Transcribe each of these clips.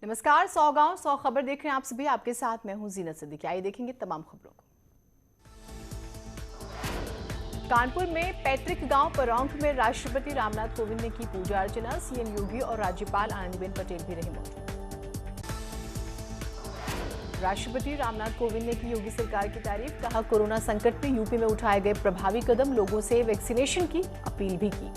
नमस्कार। 100 गांव 100 खबर देख रहे हैं आप सभी। आपके साथ मैं हूं जीनत सिद्दीकी। आइए देखेंगे तमाम खबरों को। कानपुर में पैतृक गांव परौंख में राष्ट्रपति रामनाथ कोविंद ने की पूजा अर्चना। सीएम योगी और राज्यपाल आनंदीबेन पटेल भी रहे मौजूद। राष्ट्रपति रामनाथ कोविंद ने की योगी सरकार की तारीफ। कहा, कोरोना संकट में यूपी में उठाए गए प्रभावी कदम, लोगों से वैक्सीनेशन की अपील भी की।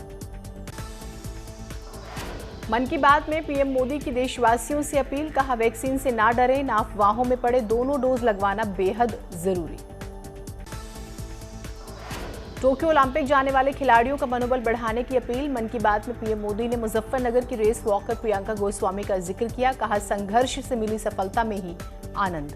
मन की बात में पीएम मोदी की देशवासियों से अपील। कहा, वैक्सीन से ना डरें, ना अफवाहों में पड़े, दोनों डोज लगवाना बेहद जरूरी। टोक्यो ओलंपिक जाने वाले खिलाड़ियों का मनोबल बढ़ाने की अपील। मन की बात में पीएम मोदी ने मुजफ्फरनगर की रेस वॉकर प्रियंका गोस्वामी का जिक्र किया। कहा, संघर्ष से मिली सफलता में ही आनंद।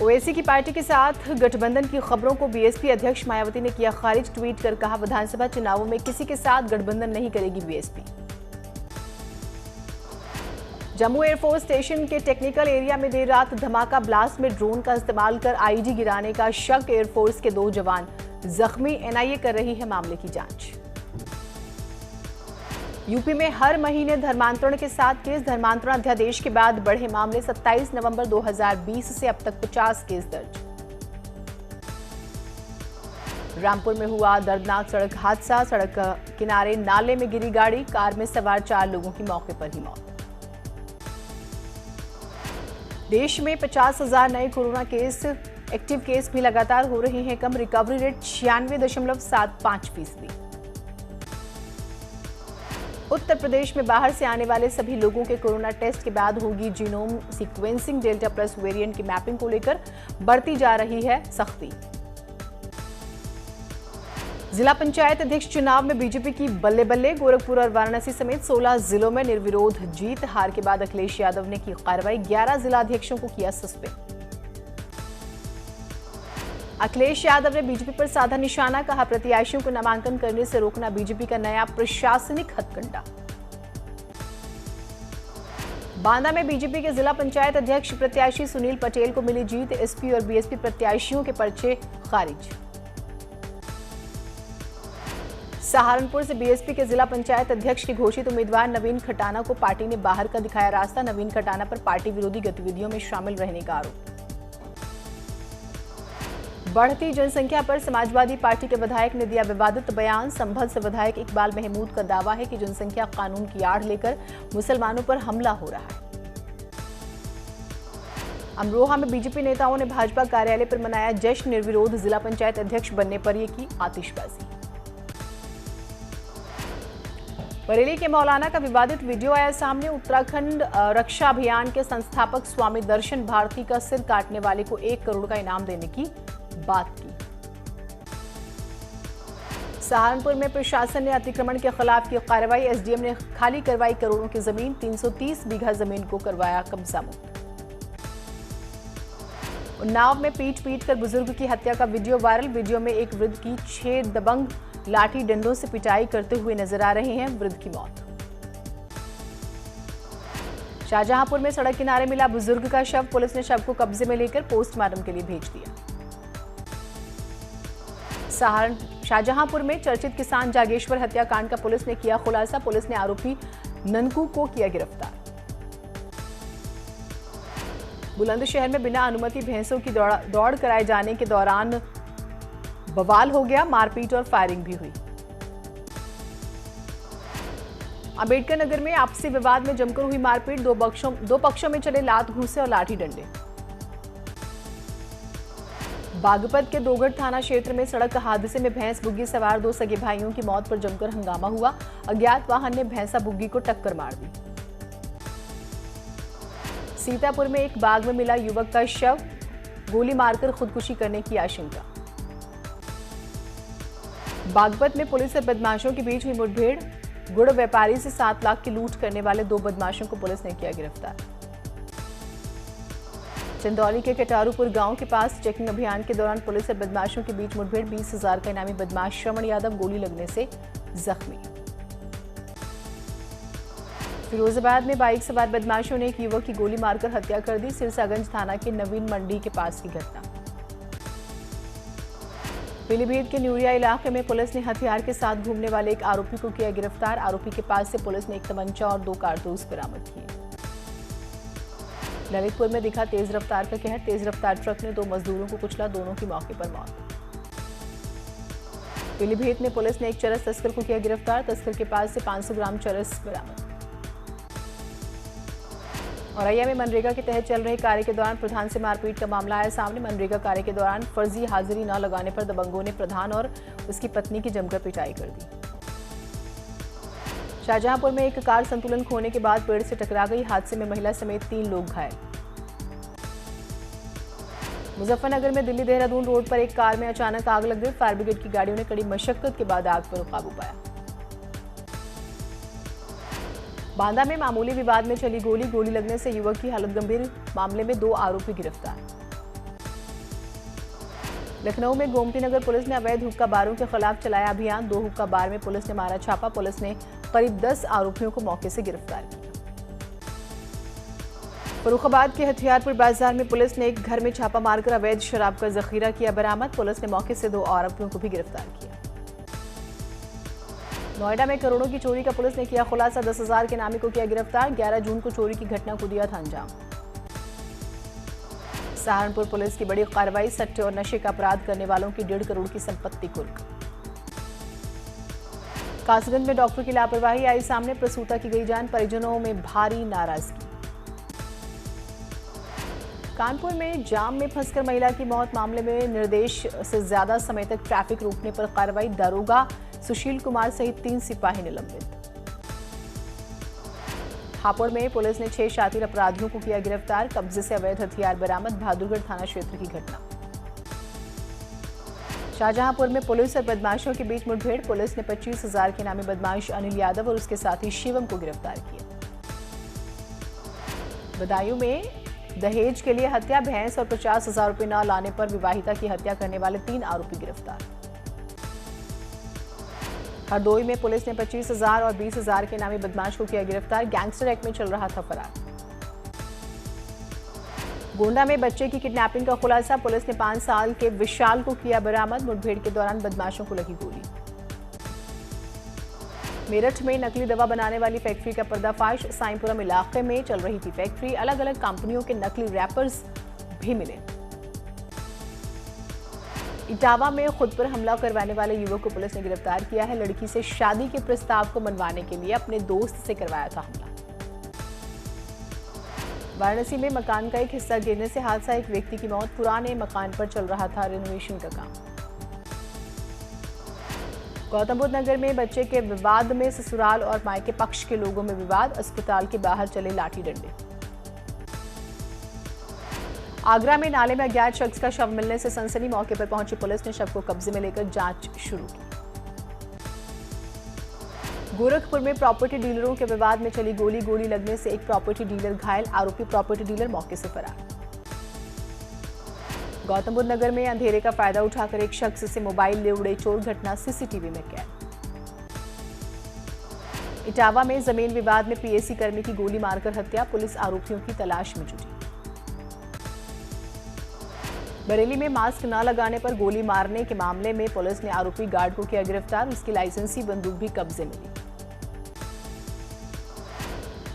ओवैसी की पार्टी के साथ गठबंधन की खबरों को बीएसपी अध्यक्ष मायावती ने किया खारिज। ट्वीट कर कहा, विधानसभा चुनावों में किसी के साथ गठबंधन नहीं करेगी बीएसपी। जम्मू एयरफोर्स स्टेशन के टेक्निकल एरिया में देर रात धमाका ब्लास्ट में ड्रोन का इस्तेमाल कर आईईडी गिराने का शक। एयरफोर्स के 2 जवान जख्मी। एनआईए कर रही है मामले की जांच। यूपी में हर महीने धर्मांतरण के 7 केस। धर्मांतरण अध्यादेश के बाद बढ़े मामले। 27 नवंबर 2020 से अब तक 50 केस दर्ज। रामपुर में हुआ दर्दनाक सड़क हादसा। सड़क किनारे नाले में गिरी गाड़ी। कार में सवार 4 लोगों की मौके पर ही मौत। देश में 50,000 नए कोरोना केस। एक्टिव केस भी लगातार हो रहे हैं कम। Recovery rate 96.75%। उत्तर प्रदेश में बाहर से आने वाले सभी लोगों के कोरोना टेस्ट के बाद होगी genome sequencing. Delta plus variant की मैपिंग को लेकर बढ़ती जा रही है सख्ती। जिला पंचायत अध्यक्ष चुनाव में बीजेपी की बल्ले बल्ले। गोरखपुर और वाराणसी समेत 16 जिलों में निर्विरोध जीत। हार के बाद अखिलेश यादव ने की कार्रवाई। 11 जिला अध्यक्षों को किया सस्पेंड। अखिलेश यादव ने बीजेपी पर साधा निशाना। कहा, प्रत्याशियों को नामांकन करने से रोकना बीजेपी का नया प्रशासनिक हथकंडा। बांदा में बीजेपी के जिला पंचायत अध्यक्ष प्रत्याशी सुनील पटेल को मिली जीत। एसपी और बीएसपी प्रत्याशियों के पर्चे खारिज। सहारनपुर से बीएसपी के जिला पंचायत अध्यक्ष के घोषित उम्मीदवार नवीन खटाना को पार्टी ने बाहर का दिखाया रास्ता। नवीन खटाना पर पार्टी विरोधी गतिविधियों में शामिल रहने का आरोप। बढ़ती जनसंख्या पर समाजवादी पार्टी के विधायक ने दिया विवादित बयान। संभल से विधायक इकबाल महमूद का दावा है कि जनसंख्या कानून की आड़ लेकर मुसलमानों पर हमला हो रहा है। अमरोहा में बीजेपी नेताओं ने भाजपा कार्यालय पर मनाया जश्न। निर्विरोध जिला पंचायत अध्यक्ष बनने पर यह की आतिशबाजी। बरेली के मौलाना का विवादित वीडियो आया सामने। उत्तराखंड रक्षा अभियान के संस्थापक स्वामी दर्शन भारती का सिर काटने वाले को 1 करोड़ का इनाम देने की बात की। सहारनपुर में प्रशासन ने अतिक्रमण के खिलाफ की कार्रवाई। एसडीएम ने खाली करवाई करोड़ों की जमीन। 330 बीघा जमीन को करवाया कब्जा मुक्त। उन्नाव में पीट कर बुजुर्ग की हत्या का वीडियो वायरल। वीडियो में एक वृद्ध की 6 दबंग लाठी डंडों से पिटाई करते हुए नजर आ रहे हैं। वृद्ध की मौत। शाहजहांपुर में सड़क किनारे मिला बुजुर्ग का शव। पुलिस ने शव को कब्जे में लेकर पोस्टमार्टम के लिए भेज दिया। शाहजहांपुर में चर्चित किसान जागेश्वर हत्याकांड का पुलिस ने किया खुलासा। पुलिस ने आरोपी ननकू को किया गिरफ्तार। बुलंदशहर में बिना अनुमति भैंसों की दौड़ कराए जाने के दौरान बवाल हो गया। मारपीट और फायरिंग भी हुई। अंबेडकर नगर में आपसी विवाद में जमकर हुई मारपीट। दो पक्षों में चले लात घूंसे और लाठी डंडे। बागपत के दोगढ़ थाना क्षेत्र में सड़क हादसे में भैंस बुग्गी सवार 2 सगे भाइयों की मौत पर जमकर हंगामा हुआ। अज्ञात वाहन ने भैंसा बुग्गी को टक्कर मार दी। सीतापुर में एक बाग में मिला युवक का शव। गोली मारकर खुदकुशी करने की आशंका। बागपत में पुलिस और बदमाशों के बीच हुई मुठभेड़। गुड़ व्यापारी से 7 लाख की लूट करने वाले 2 बदमाशों को पुलिस ने किया गिरफ्तार। चंदौली के कटारूपुर गांव के पास चेकिंग अभियान के दौरान पुलिस और बदमाशों के बीच मुठभेड़। 20,000 का इनामी बदमाश श्रवण यादव गोली लगने से जख्मी। फिरोजाबाद में बाइक सवार बदमाशों ने एक युवक की गोली मारकर हत्या कर दी। सिरसागंज थाना के नवीन मंडी के पास की घटना। पीलीभीत के न्यूरिया इलाके में पुलिस ने हथियार के साथ घूमने वाले एक आरोपी को किया गिरफ्तार। आरोपी के पास से पुलिस ने एक तमंचा और 2 कारतूस बरामद किए। ललितपुर में दिखा तेज रफ्तार का कहर। तेज रफ्तार ट्रक ने 2 मजदूरों को कुचला, दोनों की मौके पर मौत। पीलीभीत में पुलिस ने एक चरस तस्कर को किया गिरफ्तार। तस्कर के पास से 500 ग्राम चरस बरामद। औरैया में मनरेगा के तहत चल रहे कार्य के दौरान प्रधान से मारपीट का मामला आया सामने। मनरेगा कार्य के दौरान फर्जी हाजिरी न लगाने पर दबंगों ने प्रधान और उसकी पत्नी की जमकर पिटाई कर दी। शाहजहांपुर में एक कार संतुलन खोने के बाद पेड़ से टकरा गई। हादसे में महिला समेत 3 लोग घायल। मुजफ्फरनगर में दिल्ली देहरादून रोड पर एक कार में अचानक आग लग गई। फायर ब्रिगेड की गाड़ियों ने कड़ी मशक्कत के बाद आग पर काबू पाया। बांदा में मामूली विवाद में चली गोली लगने से युवक की हालत गंभीर। मामले में 2 आरोपी गिरफ्तार। लखनऊ में गोमती नगर पुलिस ने अवैध हुक्का बारों के खिलाफ चलाया अभियान। 2 हुक्का बार में पुलिस ने मारा छापा। पुलिस ने करीब 10 आरोपियों को मौके से गिरफ्तार किया। फर्रुखाबाद के हथियारपुर बाजार में पुलिस ने एक घर में छापा मारकर अवैध शराब का जखीरा किया बरामद। पुलिस ने मौके से 2 आरोपियों को भी गिरफ्तार किया। नोएडा में करोड़ों की चोरी का पुलिस ने किया खुलासा। 10,000 के नामी को किया गिरफ्तार। 11 जून को चोरी की घटना को दिया था अंजाम। सहारनपुर पुलिस की बड़ी कार्रवाई। सट्टे और नशे का अपराध करने वालों की 1.5 करोड़ की संपत्ति कुर्क। कासगंज में डॉक्टर की लापरवाही आई सामने। प्रसूता की गई जान, परिजनों में भारी नाराजगी। कानपुर में जाम में फंसकर महिला की मौत मामले में निर्देश से ज्यादा समय तक ट्रैफिक रोकने पर कार्रवाई। दारोगा सुशील कुमार सहित 3 सिपाही निलंबित। हापुड़ में पुलिस ने 6 शातिर अपराधियों को किया गिरफ्तार। कब्जे से अवैध हथियार बरामद। बहादुरगढ़ थाना क्षेत्र की घटना। शाहजहांपुर में पुलिस और बदमाशों के बीच मुठभेड़। पुलिस ने 25,000 के नामी बदमाश अनिल यादव और उसके साथी शिवम को गिरफ्तार किया। बदायूं में दहेज के लिए हत्या। भैंस और 50,000 रुपये न लाने पर विवाहिता की हत्या करने वाले 3 आरोपी गिरफ्तार। हरदोई में पुलिस ने 25,000 और 20,000 के नामी बदमाश को किया गिरफ्तार। गैंगस्टर एक्ट में चल रहा था फरार। गोंडा में बच्चे की किडनैपिंग का खुलासा। पुलिस ने 5 साल के विशाल को किया बरामद। मुठभेड़ के दौरान बदमाशों को लगी गोली। मेरठ में नकली दवा बनाने वाली फैक्ट्री का पर्दाफाश। साईंपुरम इलाके में चल रही थी फैक्ट्री। अलग अलग कंपनियों के नकली रैपर्स भी मिले। इटावा में खुद पर हमला करवाने वाले युवक को पुलिस ने गिरफ्तार किया है। लड़की से शादी के प्रस्ताव को मनवाने के लिए अपने दोस्त से करवाया था हमला। वाराणसी में मकान का एक हिस्सा गिरने से हादसा। एक व्यक्ति की मौत। पुराने मकान पर चल रहा था रेनोवेशन का काम। गौतम बुद्ध नगर में बच्चे के विवाद में ससुराल और मायके पक्ष के लोगों में विवाद। अस्पताल के बाहर चले लाठी डंडे। आगरा में नाले में अज्ञात शख्स का शव मिलने से सनसनी। मौके पर पहुंची पुलिस ने शव को कब्जे में लेकर जांच शुरू की। गोरखपुर में प्रॉपर्टी डीलरों के विवाद में चली गोली लगने से एक प्रॉपर्टी डीलर घायल। आरोपी प्रॉपर्टी डीलर मौके से फरार। गौतम बुद्ध नगर में अंधेरे का फायदा उठाकर एक शख्स से मोबाइल ले उड़े चोर। घटना सीसीटीवी में कैद। इटावा में जमीन विवाद में पीएसी कर्मी की गोली मारकर हत्या। पुलिस आरोपियों की तलाश में जुटी। बरेली में मास्क न लगाने पर गोली मारने के मामले में पुलिस ने आरोपी गार्ड को किया गिरफ्तार। उसकी लाइसेंसी बंदूक भी कब्जे में ली।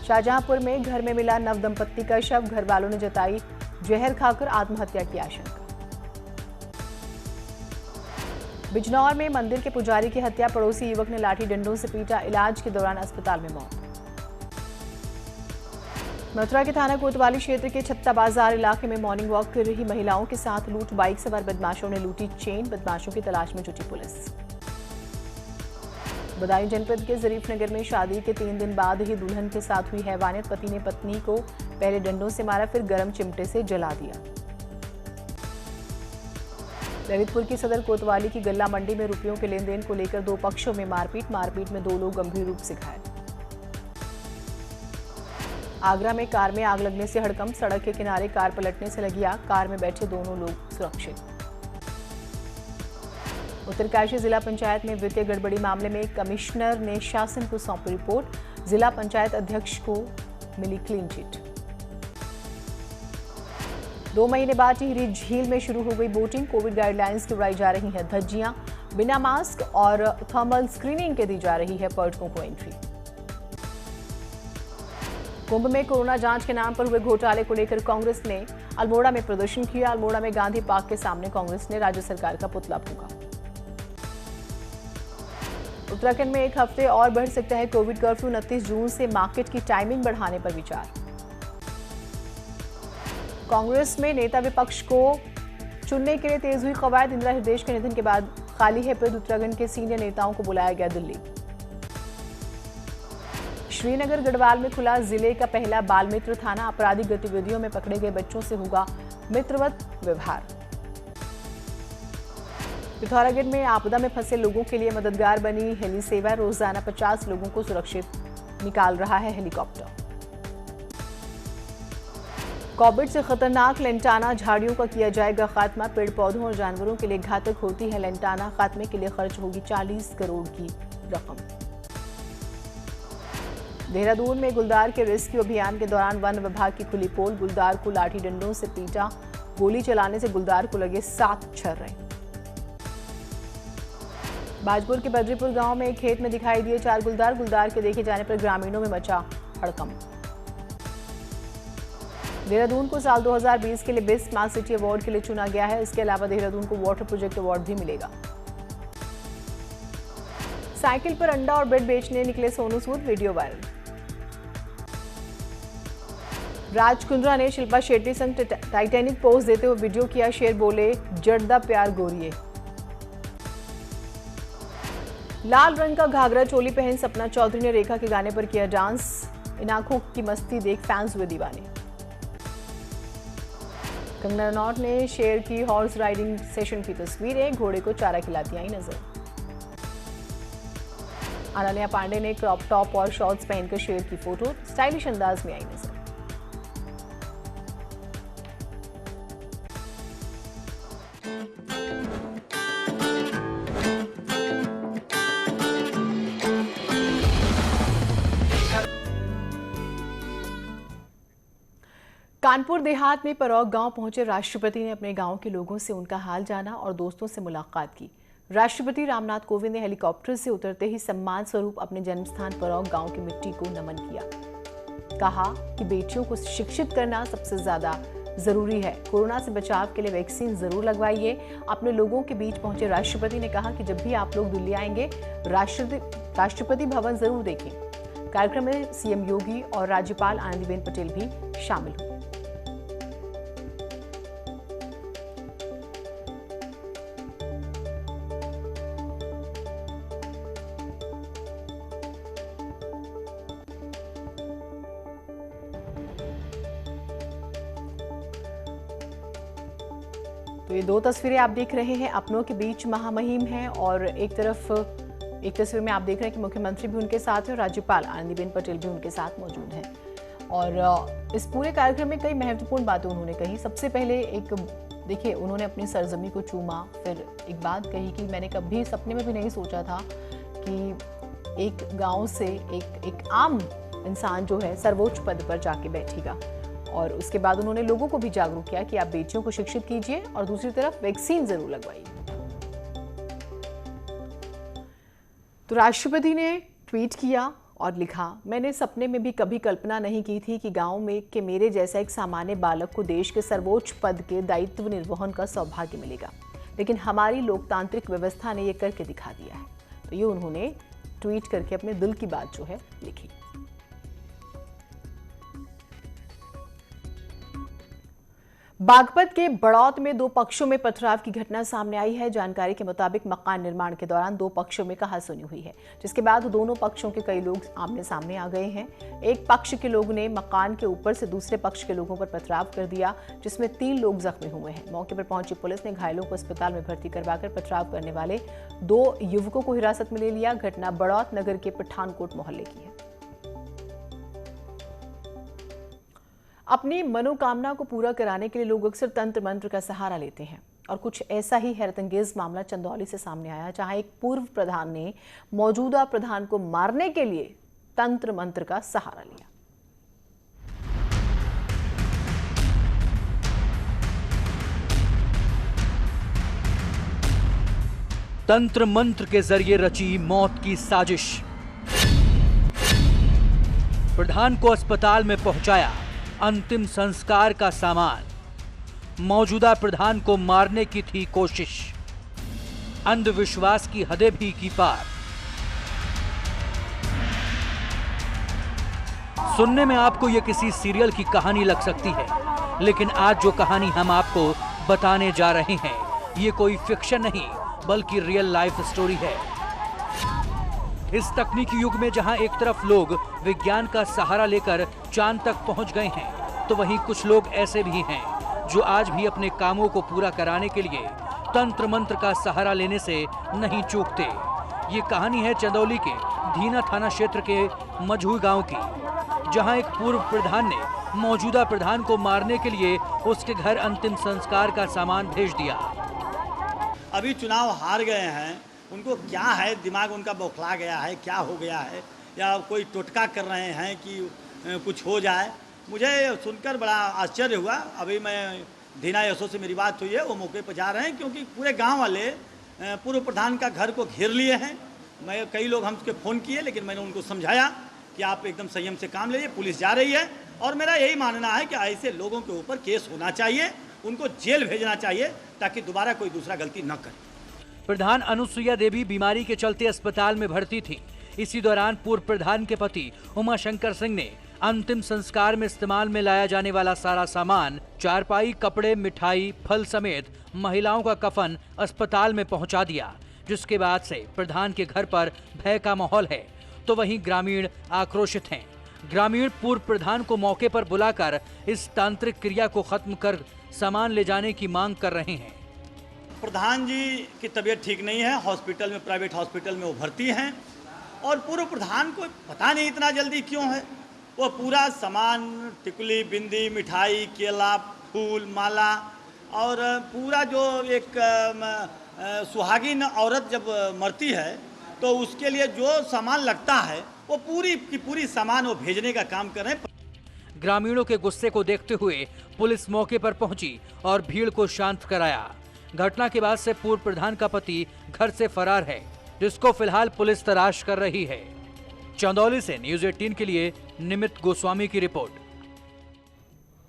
शाहजहांपुर में घर में मिला नवदंपत्ति का शव। घर वालों ने जताई जहर खाकर आत्महत्या की आशंका। बिजनौर में मंदिर के पुजारी की हत्या। पड़ोसी युवक ने लाठी डंडों से पीटा। इलाज के दौरान अस्पताल में मौत। मथुरा के थाना कोतवाली क्षेत्र के छत्ता बाजार इलाके में मॉर्निंग वॉक कर रही महिलाओं के साथ लूट। बाइक सवार बदमाशों ने लूटी चेन। बदमाशों की तलाश में जुटी पुलिस। बदायूं जनपद के जरीफ नगर में शादी के 3 दिन बाद ही दुल्हन के साथ हुई हैवानियत। पति ने पत्नी को पहले डंडों से मारा, फिर गर्म चिमटे से जला दिया। ललितपुर की सदर कोतवाली की गल्ला मंडी में रुपयों के लेन देन को लेकर 2 पक्षों में मारपीट में 2 लोग गंभीर रूप से घायल। आगरा में कार में आग लगने से हड़कंप। सड़क के किनारे कार पलटने से लगी आग। कार में बैठे दोनों लोग सुरक्षित। उत्तरकाशी जिला पंचायत में वित्तीय गड़बड़ी मामले में कमिश्नर ने शासन को सौंपी रिपोर्ट। जिला पंचायत अध्यक्ष को मिली क्लीन चिट। 2 महीने बाद टिहरी झील में शुरू हो गई बोटिंग। कोविड गाइडलाइंस की उड़ाई जा रही है धज्जियां। बिना मास्क और थर्मल स्क्रीनिंग के दी जा रही है पर्यटकों को एंट्री। कुंभ में कोरोना जांच के नाम पर हुए घोटाले को लेकर कांग्रेस ने अल्मोड़ा में प्रदर्शन किया। अल्मोड़ा में गांधी पार्क के सामने कांग्रेस ने राज्य सरकार का पुतला फूंका। उत्तराखंड में 1 हफ्ते और बढ़ सकता है कोविड कर्फ्यू। 29 जून से मार्केट की टाइमिंग बढ़ाने पर विचार। कांग्रेस में नेता विपक्ष को चुनने के लिए तेज हुई कवायद। इंदिरा हृदयेश के निधन के बाद खाली है पद। उत्तराखंड के सीनियर नेताओं को बुलाया गया दिल्ली। श्रीनगर गढ़वाल में खुला जिले का पहला बाल मित्र थाना। आपराधिक गतिविधियों में पकड़े गए बच्चों से होगा मित्रवत व्यवहार। पिथौरागढ़ में आपदा में फंसे लोगों के लिए मददगार बनी हेली सेवा। रोजाना 50 लोगों को सुरक्षित निकाल रहा है हेलीकॉप्टर। कोविड से खतरनाक लेंटाना झाड़ियों का किया जाएगा खात्मा। पेड़ पौधों और जानवरों के लिए घातक होती है लेंटाना। खात्मे के लिए खर्च होगी 40 करोड़ की रकम। देहरादून में गुलदार के रेस्क्यू अभियान के दौरान वन विभाग की खुली पोल। गुलदार को लाठी डंडों से पीटा। गोली चलाने से गुलदार को लगे 7 छर्रे। बाजपुर के बद्रीपुर गांव में एक खेत में दिखाई दिए 4 गुलदार। गुलदार के देखे जाने पर ग्रामीणों में मचा हड़कंप। देहरादून को साल 2020 के लिए बेस्ट स्मार्ट सिटी अवार्ड के लिए चुना गया है। इसके अलावा देहरादून को वाटर प्रोजेक्ट अवार्ड भी मिलेगा। साइकिल पर अंडा और ब्रेड बेचने निकले सोनू सूद, वीडियो वायरल। राज कुंद्रा ने शिल्पा शेट्टी संग टाइटैनिक पोज देते हुए वीडियो किया। शेर बोले, जड़दा प्यार गोरिये। लाल रंग का घाघरा चोली पहन सपना चौधरी ने रेखा के गाने पर किया डांस। इन आंखों की मस्ती देख फैंस हुए दीवाने। कंगना रनौत ने शेर की हॉर्स राइडिंग सेशन की तस्वीरें। घोड़े को चारा खिलाती आई नजर। अनन्या पांडे ने क्रॉप टॉप और शॉर्ट्स पहनकर शेर की फोटो स्टाइलिश अंदाज में आई नजर। कानपुर देहात में परौग गांव पहुंचे राष्ट्रपति ने अपने गांव के लोगों से उनका हाल जाना और दोस्तों से मुलाकात की। राष्ट्रपति रामनाथ कोविंद ने हेलीकॉप्टर से उतरते ही सम्मान स्वरूप अपने जन्मस्थान परौग गांव की मिट्टी को नमन किया। कहा कि बेटियों को शिक्षित करना सबसे ज्यादा जरूरी है। कोरोना से बचाव के लिए वैक्सीन जरूर लगवाइए। अपने लोगों के बीच पहुंचे राष्ट्रपति ने कहा कि जब भी आप लोग दिल्ली आएंगे राष्ट्रपति भवन जरूर देखें। कार्यक्रम में सीएम योगी और राज्यपाल आनंदीबेन पटेल भी शामिल हुए। तो ये 2 तस्वीरें आप देख रहे हैं अपनों के बीच महामहिम हैं और एक तस्वीर में आप देख रहे हैं कि मुख्यमंत्री भी उनके साथ है और राज्यपाल आनंदीबेन पटेल भी उनके साथ मौजूद हैं। और इस पूरे कार्यक्रम में कई महत्वपूर्ण बातें उन्होंने कही। सबसे पहले देखिए उन्होंने अपनी सरजमी को चूमा। फिर एक बात कही कि मैंने कभी सपने में भी नहीं सोचा था कि एक गाँव से एक आम इंसान जो है सर्वोच्च पद पर जाके बैठेगा। और उसके बाद उन्होंने लोगों को भी जागरूक किया कि आप बेटियों को शिक्षित कीजिए और दूसरी तरफ वैक्सीन जरूर लगवाइए। तो राष्ट्रपति ने ट्वीट किया और लिखा, मैंने सपने में भी कभी कल्पना नहीं की थी कि गांव में के मेरे जैसा एक सामान्य बालक को देश के सर्वोच्च पद के दायित्व निर्वहन का सौभाग्य मिलेगा, लेकिन हमारी लोकतांत्रिक व्यवस्था ने ये करके दिखा दिया है। तो ये उन्होंने ट्वीट करके अपने दिल की बात जो है लिखी। बागपत के बड़ौत में 2 पक्षों में पथराव की घटना सामने आई है। जानकारी के मुताबिक मकान निर्माण के दौरान 2 पक्षों में कहासुनी हुई है, जिसके बाद दोनों पक्षों के कई लोग आमने सामने आ गए हैं। एक पक्ष के लोग ने मकान के ऊपर से दूसरे पक्ष के लोगों पर पथराव कर दिया, जिसमें 3 लोग जख्मी हुए हैं। मौके पर पहुंची पुलिस ने घायलों को अस्पताल में भर्ती करवाकर पथराव करने वाले 2 युवकों को हिरासत में ले लिया। घटना बड़ौत नगर के पठानकोट मोहल्ले की है। अपनी मनोकामना को पूरा कराने के लिए लोग अक्सर तंत्र मंत्र का सहारा लेते हैं और कुछ ऐसा ही हैरतअंगेज मामला चंदौली से सामने आया, जहां एक पूर्व प्रधान ने मौजूदा प्रधान को मारने के लिए तंत्र मंत्र का सहारा लिया। तंत्र मंत्र के जरिए रची मौत की साजिश। प्रधान को अस्पताल में पहुंचाया अंतिम संस्कार का सामान। मौजूदा प्रधान को मारने की थी कोशिश। अंधविश्वास की हदें भी की पार। सुनने में आपको यह किसी सीरियल की कहानी लग सकती है, लेकिन आज जो कहानी हम आपको बताने जा रहे हैं ये कोई फिक्शन नहीं बल्कि रियल लाइफ स्टोरी है। इस तकनीकी युग में जहां एक तरफ लोग विज्ञान का सहारा लेकर चांद तक पहुंच गए हैं, तो वहीं कुछ लोग ऐसे भी हैं जो आज भी अपने कामों को पूरा कराने के लिए तंत्र मंत्र का सहारा लेने से नहीं चूकते। ये कहानी है चंदौली के धीना थाना क्षेत्र के मझुई गांव की, जहां एक पूर्व प्रधान ने मौजूदा प्रधान को मारने के लिए उसके घर अंतिम संस्कार का सामान भेज दिया। अभी चुनाव हार गए हैं, उनको क्या है, दिमाग उनका बौखला गया है, क्या हो गया है, या कोई टोटका कर रहे हैं कि कुछ हो जाए। मुझे सुनकर बड़ा आश्चर्य हुआ। अभी मैं धीना यशो से मेरी बात हुई है, वो मौके पर जा रहे हैं क्योंकि पूरे गांव वाले पूर्व प्रधान का घर को घेर लिए हैं। मैं कई लोग हमसे फ़ोन किए, लेकिन मैंने उनको समझाया कि आप एकदम संयम से काम लीजिए, पुलिस जा रही है। और मेरा यही मानना है कि ऐसे लोगों के ऊपर केस होना चाहिए, उनको जेल भेजना चाहिए ताकि दोबारा कोई दूसरा गलती न करे। प्रधान अनुसुईया देवी बीमारी के चलते अस्पताल में भर्ती थी। इसी दौरान पूर्व प्रधान के पति उमाशंकर सिंह ने अंतिम संस्कार में इस्तेमाल में लाया जाने वाला सारा सामान, चारपाई, कपड़े, मिठाई, फल समेत महिलाओं का कफन अस्पताल में पहुंचा दिया, जिसके बाद से प्रधान के घर पर भय का माहौल है। तो वहीं ग्रामीण आक्रोशित हैं। ग्रामीण पूर्व प्रधान को मौके पर बुलाकर इस तांत्रिक क्रिया को खत्म कर सामान ले जाने की मांग कर रहे हैं। प्रधान जी की तबीयत ठीक नहीं है, हॉस्पिटल में, प्राइवेट हॉस्पिटल में वो भर्ती हैं। और पूर्व प्रधान को पता नहीं इतना जल्दी क्यों है, वो पूरा सामान, टिकुली, बिंदी, मिठाई, केला, फूल, माला और पूरा जो एक सुहागिन औरत जब मरती है तो उसके लिए जो सामान लगता है वो पूरी की पूरी सामान वो भेजने का काम कर रहे हैं। ग्रामीणों के गुस्से को देखते हुए पुलिस मौके पर पहुंची और भीड़ को शांत कराया। घटना के बाद से पूर्व प्रधान का पति घर से फरार है, जिसको फिलहाल पुलिस तलाश कर रही है। चंदौली से न्यूज़ 18 के लिए निमित गोस्वामी की रिपोर्ट।